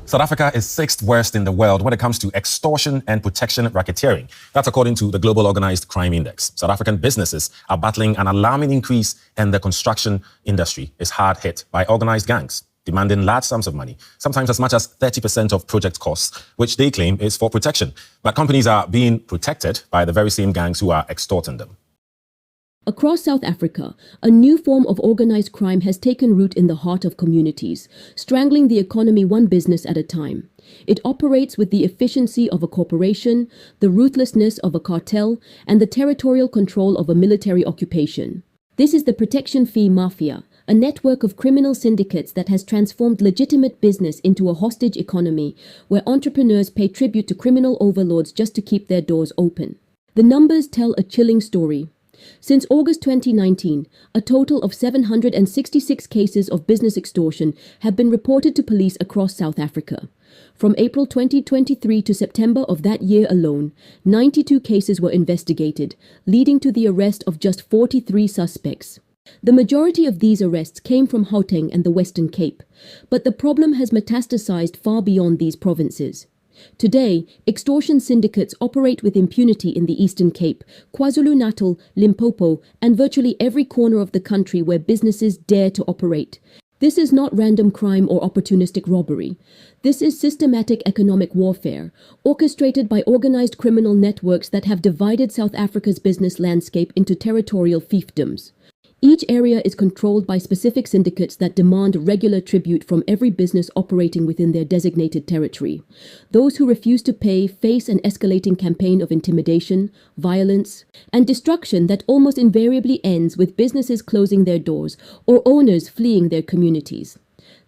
South Africa is sixth worst in the world when it comes to extortion and protection racketeering. That's according to the Global Organized Crime Index. South African businesses are battling an alarming increase, and the construction industry is hard hit by organized gangs, demanding large sums of money, sometimes as much as 30% of project costs, which they claim is for protection. But companies are being protected by the very same gangs who are extorting them. Across South Africa, a new form of organized crime has taken root in the heart of communities, strangling the economy one business at a time. It operates with the efficiency of a corporation, the ruthlessness of a cartel, and the territorial control of a military occupation. This is the protection fee mafia, a network of criminal syndicates that has transformed legitimate business into a hostage economy where entrepreneurs pay tribute to criminal overlords just to keep their doors open. The numbers tell a chilling story. Since August 2019, a total of 766 cases of business extortion have been reported to police across South Africa. From April 2023 to September of that year alone, 92 cases were investigated, leading to the arrest of just 43 suspects. The majority of these arrests came from Gauteng and the Western Cape, but the problem has metastasized far beyond these provinces. Today, extortion syndicates operate with impunity in the Eastern Cape, KwaZulu-Natal, Limpopo, and virtually every corner of the country where businesses dare to operate. This is not random crime or opportunistic robbery. This is systematic economic warfare, orchestrated by organized criminal networks that have divided South Africa's business landscape into territorial fiefdoms. Each area is controlled by specific syndicates that demand regular tribute from every business operating within their designated territory. Those who refuse to pay face an escalating campaign of intimidation, violence, and destruction that almost invariably ends with businesses closing their doors or owners fleeing their communities.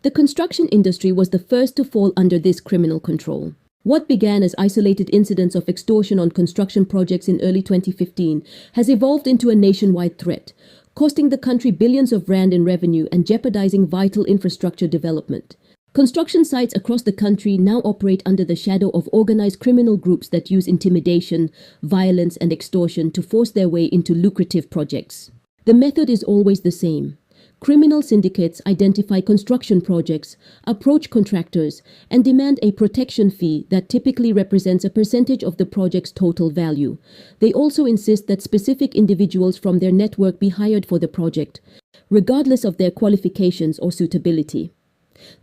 The construction industry was the first to fall under this criminal control. What began as isolated incidents of extortion on construction projects in early 2015 has evolved into a nationwide threat, costing the country billions of rand in revenue and jeopardizing vital infrastructure development. Construction sites across the country now operate under the shadow of organized criminal groups that use intimidation, violence, and extortion to force their way into lucrative projects. The method is always the same. Criminal syndicates identify construction projects, approach contractors, and demand a protection fee that typically represents a percentage of the project's total value. They also insist that specific individuals from their network be hired for the project, regardless of their qualifications or suitability.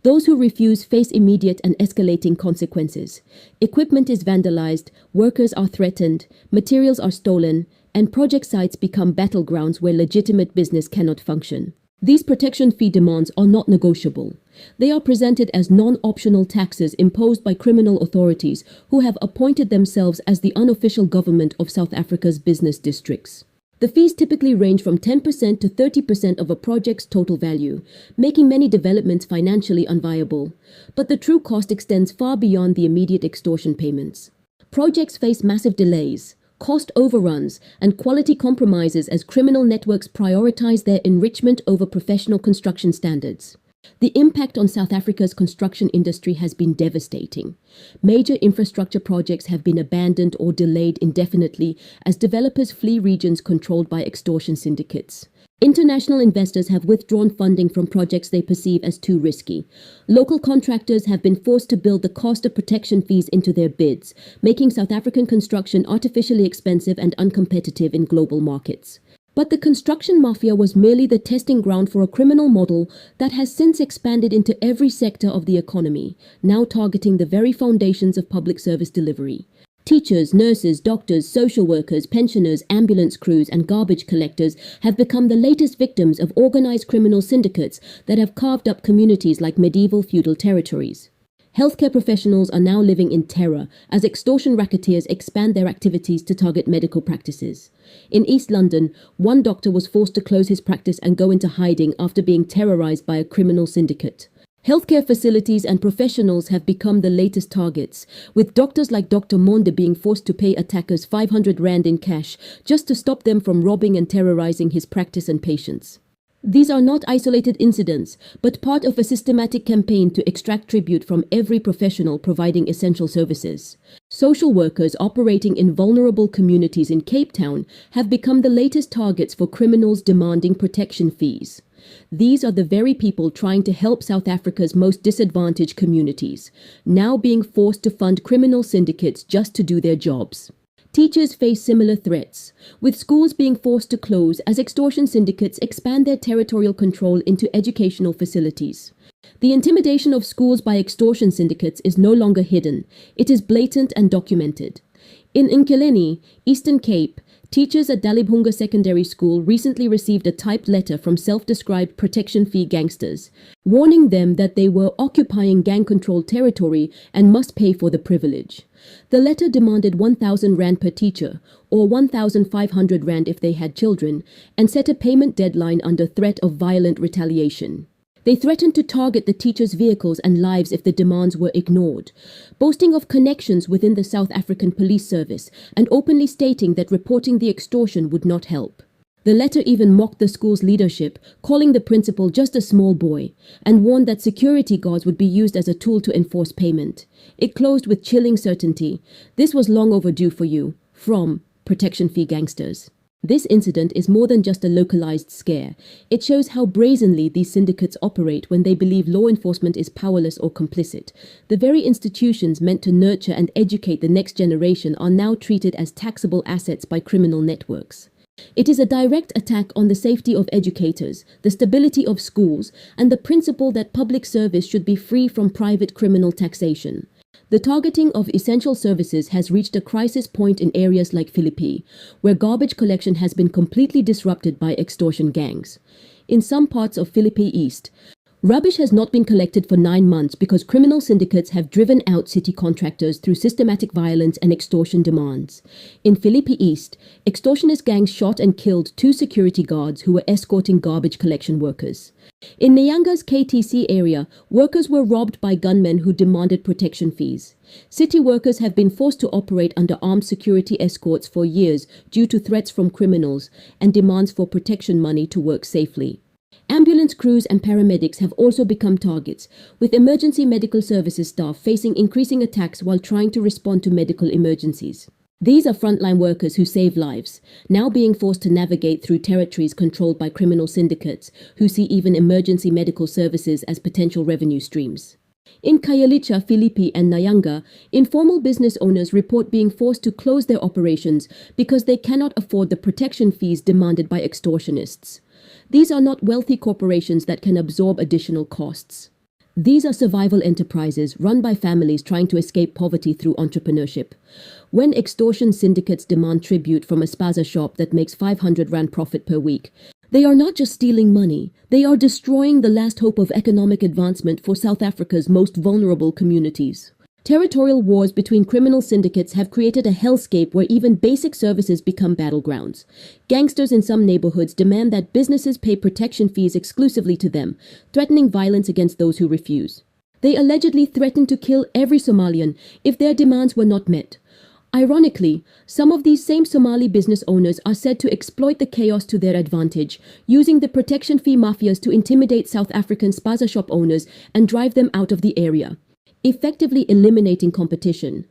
Those who refuse face immediate and escalating consequences. Equipment is vandalized, workers are threatened, materials are stolen, and project sites become battlegrounds where legitimate business cannot function. These protection fee demands are not negotiable. They are presented as non-optional taxes imposed by criminal authorities who have appointed themselves as the unofficial government of South Africa's business districts. The fees typically range from 10% to 30% of a project's total value, making many developments financially unviable. But the true cost extends far beyond the immediate extortion payments. Projects face massive delays, cost overruns, and quality compromises as criminal networks prioritize their enrichment over professional construction standards. The impact on South Africa's construction industry has been devastating. Major infrastructure projects have been abandoned or delayed indefinitely as developers flee regions controlled by extortion syndicates. International investors have withdrawn funding from projects they perceive as too risky. Local contractors have been forced to build the cost of protection fees into their bids, making South African construction artificially expensive and uncompetitive in global markets. But the construction mafia was merely the testing ground for a criminal model that has since expanded into every sector of the economy, now targeting the very foundations of public service delivery. Teachers, nurses, doctors, social workers, pensioners, ambulance crews, and garbage collectors have become the latest victims of organized criminal syndicates that have carved up communities like medieval feudal territories. Healthcare professionals are now living in terror as extortion racketeers expand their activities to target medical practices. In East London, one doctor was forced to close his practice and go into hiding after being terrorized by a criminal syndicate. Healthcare facilities and professionals have become the latest targets, with doctors like Dr. Monde being forced to pay attackers 500 rand in cash just to stop them from robbing and terrorizing his practice and patients. These are not isolated incidents, but part of a systematic campaign to extract tribute from every professional providing essential services. Social workers operating in vulnerable communities in Cape Town have become the latest targets for criminals demanding protection fees. These are the very people trying to help South Africa's most disadvantaged communities, now being forced to fund criminal syndicates just to do their jobs. Teachers face similar threats, with schools being forced to close as extortion syndicates expand their territorial control into educational facilities. The intimidation of schools by extortion syndicates is no longer hidden. It is blatant and documented. In Nkeleni, Eastern Cape, teachers at Dalibunga Secondary School recently received a typed letter from self-described protection fee gangsters, warning them that they were occupying gang-controlled territory and must pay for the privilege. The letter demanded 1,000 rand per teacher, or 1,500 rand if they had children, and set a payment deadline under threat of violent retaliation. They threatened to target the teachers' vehicles and lives if the demands were ignored, boasting of connections within the South African Police Service and openly stating that reporting the extortion would not help. The letter even mocked the school's leadership, calling the principal just a small boy, and warned that security guards would be used as a tool to enforce payment. It closed with chilling certainty. This was long overdue for you, from protection fee gangsters. This incident is more than just a localized scare. It shows how brazenly these syndicates operate when they believe law enforcement is powerless or complicit. The very institutions meant to nurture and educate the next generation are now treated as taxable assets by criminal networks. It is a direct attack on the safety of educators, the stability of schools, and the principle that public service should be free from private criminal taxation. The targeting of essential services has reached a crisis point in areas like Philippi, where garbage collection has been completely disrupted by extortion gangs. In some parts of Philippi East, rubbish has not been collected for 9 months because criminal syndicates have driven out city contractors through systematic violence and extortion demands. In Philippi East, extortionist gangs shot and killed 2 security guards who were escorting garbage collection workers. In Nyanga's KTC area, workers were robbed by gunmen who demanded protection fees. City workers have been forced to operate under armed security escorts for years due to threats from criminals and demands for protection money to work safely. Ambulance crews and paramedics have also become targets, with emergency medical services staff facing increasing attacks while trying to respond to medical emergencies. These are frontline workers who save lives, now being forced to navigate through territories controlled by criminal syndicates who see even emergency medical services as potential revenue streams. In Khayelitsha, Philippi and Nyanga, informal business owners report being forced to close their operations because they cannot afford the protection fees demanded by extortionists. These are not wealthy corporations that can absorb additional costs. These are survival enterprises run by families trying to escape poverty through entrepreneurship. When extortion syndicates demand tribute from a spaza shop that makes 500 rand profit per week, they are not just stealing money, they are destroying the last hope of economic advancement for South Africa's most vulnerable communities. Territorial wars between criminal syndicates have created a hellscape where even basic services become battlegrounds. Gangsters in some neighborhoods demand that businesses pay protection fees exclusively to them, threatening violence against those who refuse. They allegedly threatened to kill every Somalian if their demands were not met. Ironically, some of these same Somali business owners are said to exploit the chaos to their advantage, using the protection fee mafias to intimidate South African spaza shop owners and drive them out of the area, effectively eliminating competition.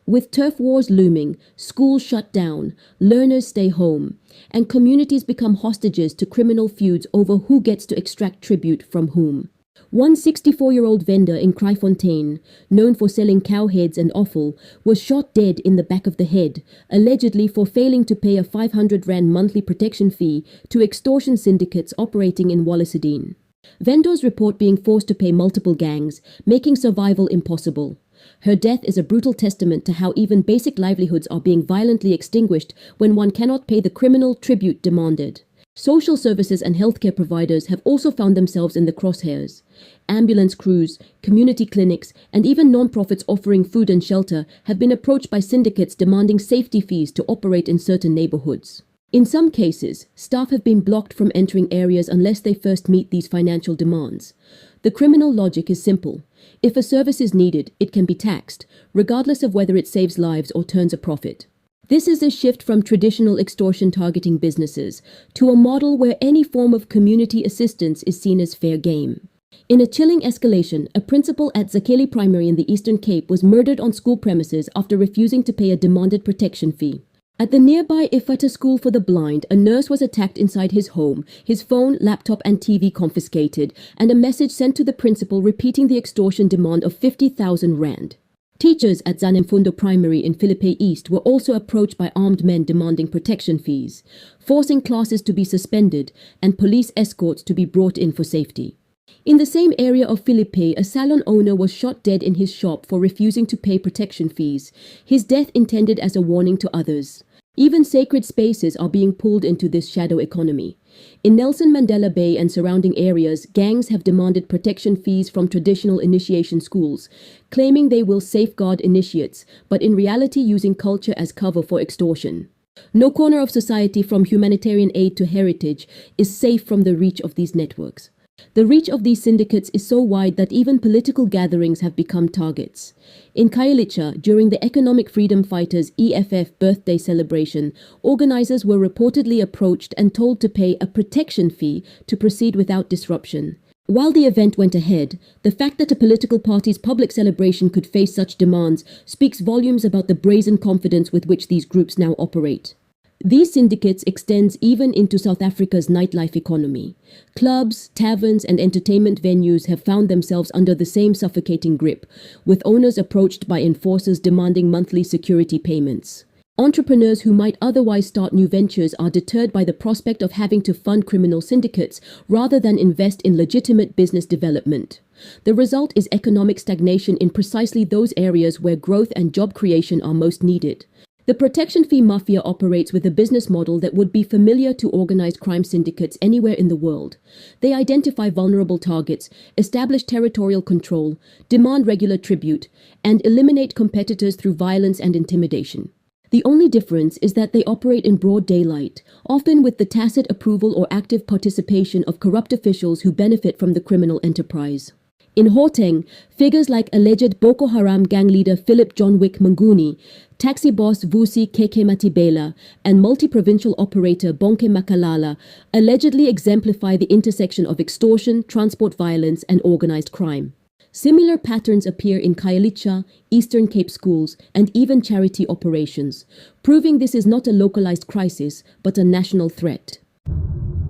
With turf wars looming, schools shut down, learners stay home, and communities become hostages to criminal feuds over who gets to extract tribute from whom. One 64-year-old vendor in Kraaifontein, known for selling cow heads and offal, was shot dead in the back of the head, allegedly for failing to pay a 500 rand monthly protection fee to extortion syndicates operating in Wallisedene. Vendors report being forced to pay multiple gangs, making survival impossible. Her death is a brutal testament to how even basic livelihoods are being violently extinguished when one cannot pay the criminal tribute demanded. Social services and healthcare providers have also found themselves in the crosshairs. Ambulance crews, community clinics, and even non-profits offering food and shelter have been approached by syndicates demanding safety fees to operate in certain neighborhoods. In some cases, staff have been blocked from entering areas unless they first meet these financial demands. The criminal logic is simple. If a service is needed, it can be taxed, regardless of whether it saves lives or turns a profit. This is a shift from traditional extortion targeting businesses to a model where any form of community assistance is seen as fair game. In a chilling escalation, a principal at Zakhele Primary in the Eastern Cape was murdered on school premises after refusing to pay a demanded protection fee. At the nearby Ifata School for the Blind, a nurse was attacked inside his home, his phone, laptop and TV confiscated, and a message sent to the principal repeating the extortion demand of 50,000 rand. Teachers at Zanemfundo Primary in Philippe East were also approached by armed men demanding protection fees, forcing classes to be suspended and police escorts to be brought in for safety. In the same area of Philippe, a salon owner was shot dead in his shop for refusing to pay protection fees, his death intended as a warning to others. Even sacred spaces are being pulled into this shadow economy. In Nelson Mandela Bay and surrounding areas, gangs have demanded protection fees from traditional initiation schools, claiming they will safeguard initiates, but in reality using culture as cover for extortion. No corner of society, from humanitarian aid to heritage, is safe from the reach of these networks. The reach of these syndicates is so wide that even political gatherings have become targets. In Khayelitsha, during the Economic Freedom Fighters' EFF birthday celebration, organizers were reportedly approached and told to pay a protection fee to proceed without disruption. While the event went ahead, the fact that a political party's public celebration could face such demands speaks volumes about the brazen confidence with which these groups now operate. These syndicates extends even into South Africa's nightlife economy. Clubs, taverns and entertainment venues have found themselves under the same suffocating grip, with owners approached by enforcers demanding monthly security payments. Entrepreneurs who might otherwise start new ventures are deterred by the prospect of having to fund criminal syndicates rather than invest in legitimate business development. The result is economic stagnation in precisely those areas where growth and job creation are most needed. The protection fee mafia operates with a business model that would be familiar to organized crime syndicates anywhere in the world. They identify vulnerable targets, establish territorial control, demand regular tribute, and eliminate competitors through violence and intimidation. The only difference is that they operate in broad daylight, often with the tacit approval or active participation of corrupt officials who benefit from the criminal enterprise. In Gauteng, figures like alleged Boko Haram gang leader Philip John Wick Manguni, taxi boss Vusi Keke Matibela, and multi-provincial operator Bonke Makalala allegedly exemplify the intersection of extortion, transport violence, and organized crime. Similar patterns appear in Khayelitsha, Eastern Cape schools, and even charity operations, proving this is not a localized crisis, but a national threat.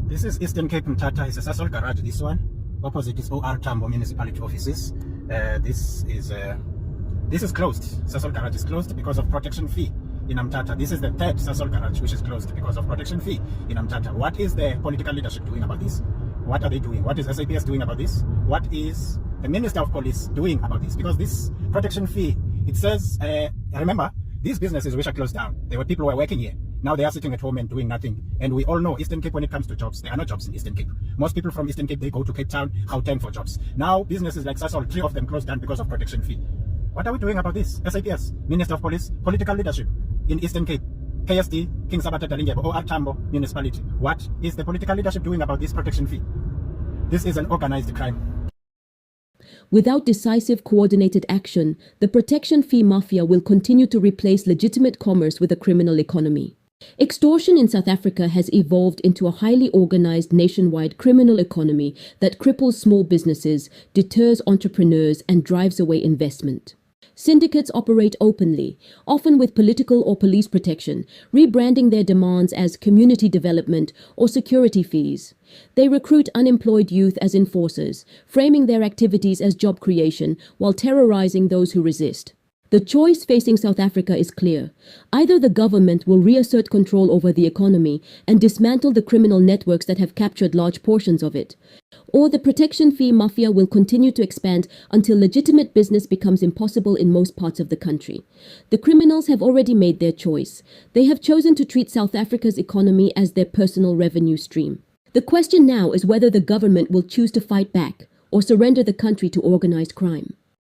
This is Eastern Cape Mthatha. It's a Sasol garage, this one. Opposite is OR Tambo municipality offices. This is closed. Sasol garage is closed because of protection fee in Mthatha. This is the third Sasol garage which is closed because of protection fee in Mthatha. What is the political leadership doing about this? What are they doing? What is SAPS doing about this? What is the Minister of Police doing about this? Because this protection fee, it says, remember, these businesses which are closed down, there were people who were working here. Now they are sitting at home and doing nothing. And we all know Eastern Cape, when it comes to jobs, there are no jobs in Eastern Cape. Most people from Eastern Cape, they go to Cape Town, Gauteng for jobs. Now businesses like Sasol, 3 of them closed down because of protection fee. What are we doing about this? SAPS, Minister of Police, political leadership in Eastern Cape, KSD, King Sabata Dalingebo, OR Tambo municipality. What is the political leadership doing about this protection fee? This is an organized crime. Without decisive coordinated action, the protection fee mafia will continue to replace legitimate commerce with a criminal economy. Extortion in South Africa has evolved into a highly organized nationwide criminal economy that cripples small businesses, deters entrepreneurs, and drives away investment. Syndicates operate openly, often with political or police protection, rebranding their demands as community development or security fees. They recruit unemployed youth as enforcers, framing their activities as job creation while terrorizing those who resist. The choice facing South Africa is clear. Either the government will reassert control over the economy and dismantle the criminal networks that have captured large portions of it, or the protection fee mafia will continue to expand until legitimate business becomes impossible in most parts of the country. The criminals have already made their choice. They have chosen to treat South Africa's economy as their personal revenue stream. The question now is whether the government will choose to fight back or surrender the country to organized crime.